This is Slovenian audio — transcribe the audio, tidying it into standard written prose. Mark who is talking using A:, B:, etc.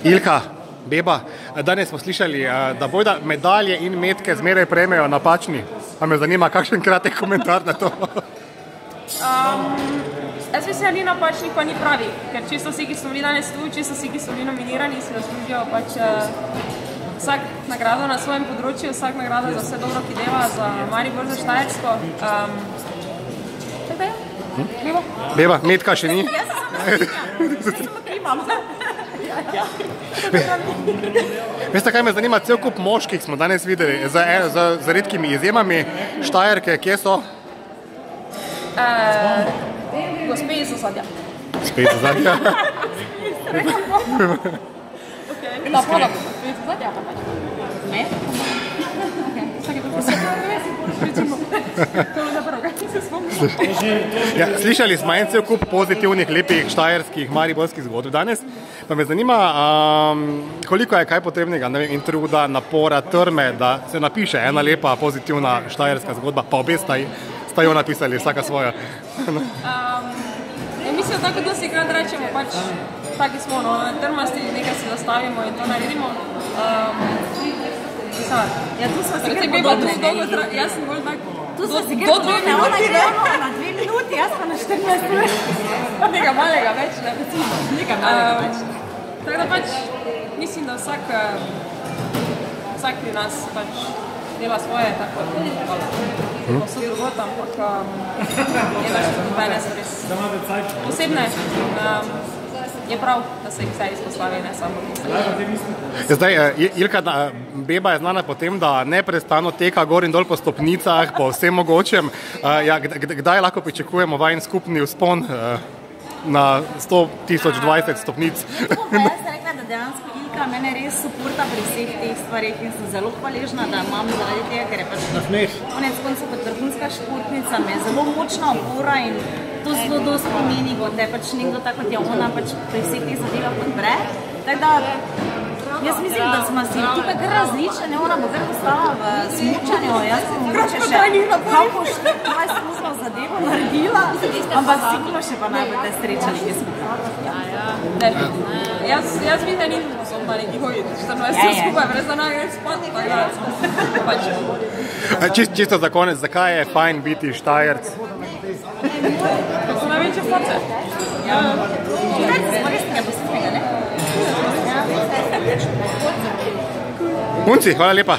A: Ilka, Beba, danes smo slišali, da bojda medalje in metke zmeraj prejmejo napačni. Pa me zanima, kakšen kratek komentar na to.
B: Jaz mislim, da ni napačni, pa ni pravi, ker čisto vsi, ki so bili danes tu, čisto vsi, ki so bili nominirani, si zaslužijo pač vsak nagrado na svojem področju, vsak nagrado za vse dobro, ki dela, za Maribor, za Štajersko. Tako je?
A: Beba, metka še ni?
B: Jaz sem imam.
A: Veste, kaj me zanima, cel kup moških smo danes videli, za redkimi izjemami. Štajerke, kje so?
B: Gospe iz Ozadja.
A: Gospe iz Ozadja?
B: Da, pola bo gospe iz Ozadja, pa pač. Ne?
A: Ja, slišali smo en cel kup pozitivnih, lepih štajerskih, mariborskih zgodb danes. Pa me zanima, koliko je kaj potrebnega, ne vem, in truda, napora, trme, da se napiše ena lepa, pozitivna štajerska zgodba, pa obe sta jo napisali, vsaka svoja.
B: Mislim, tako da si krat rečemo, pač taki smo, no, trmasti, nekaj si zastavimo in to naredimo.
C: Ja, tu smo si kar podobne.
B: Jaz sem bolj tak...
C: Tu smo si kar podobne, ona je na 2 minuti, jaz pa na 14 ur.
B: Nekaj malega več, ne?
C: Nekaj malega več.
B: Tako da pač mislim, da vsak pri nas pač dela svoje, tako so drugot, ampak je naš skupaj so res posebne. Je prav, da se jih vse izpostavi, ne samo.
A: Zdaj, Ilka, Beba je znana po tem, da neprestano teka gor in dol po stopnicah, po vsem mogočem. Kdaj lahko pričakujemo vajen skupni vzpon na 100.020 stopnic?
C: Jaz rekla, da dejansko Ilka mene res suporta pri vseh teh stvarih in sem zelo hvaležna, da imam zaradi tega, ker je pač konec koncev kot vrhunska športnica, me je zelo močna opora in to zelo dosti pomeni, da je pač nekdo tako, kot je ona pač pri vseh teh zadevah podpre. Tako da, jaz mislim, da smo si tukaj kar različne, ona bo kar postala v smučanju, jaz sem mogoče še kako 24 zadevo naredila, ampak sigurno še pa najbolj te srečali, ki smo.
B: Jaz vidim, da nisem sposobna neki hoditi, vse skupaj, brez da naj greš spat, tako da.
A: Čisto za konec, zakaj je fajn biti Štajerc?
B: To so največje force.
C: Štajerci smo res nekaj posebnega, ne?
A: Punci, hvala lepa.